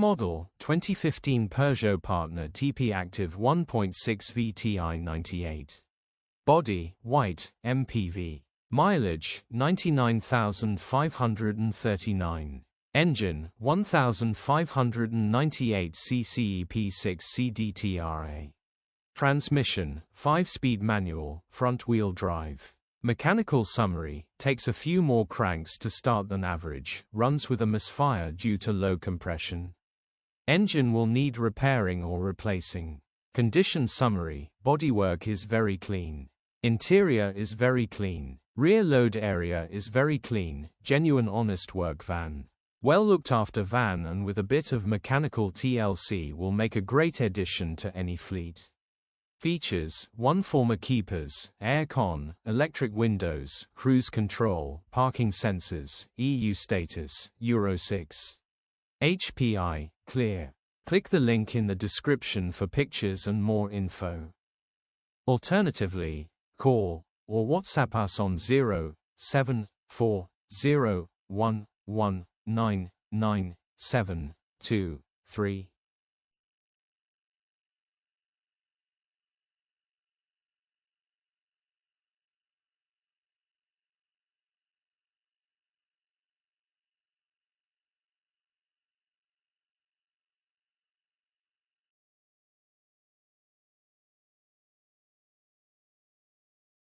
Model, 2015 Peugeot Partner Tepee Active 1.6 VTi 98. Body, white, MPV. Mileage, 99,539. Engine, 1,598 cc EP6 CDTRA. Transmission, 5-speed manual, front-wheel drive. Mechanical summary, takes a few more cranks to start than average, runs with a misfire due to low compression. Engine will need repairing or replacing. Condition summary, bodywork is very clean. Interior is very clean. Rear load area is very clean, genuine honest work van. Well looked after van and with a bit of mechanical TLC will make a great addition to any fleet. Features, 1 former keepers, air con, electric windows, cruise control, parking sensors, EU status, Euro 6. HPI, clear. Click the link in the description for pictures and more info. Alternatively, call or WhatsApp us on 07401199723.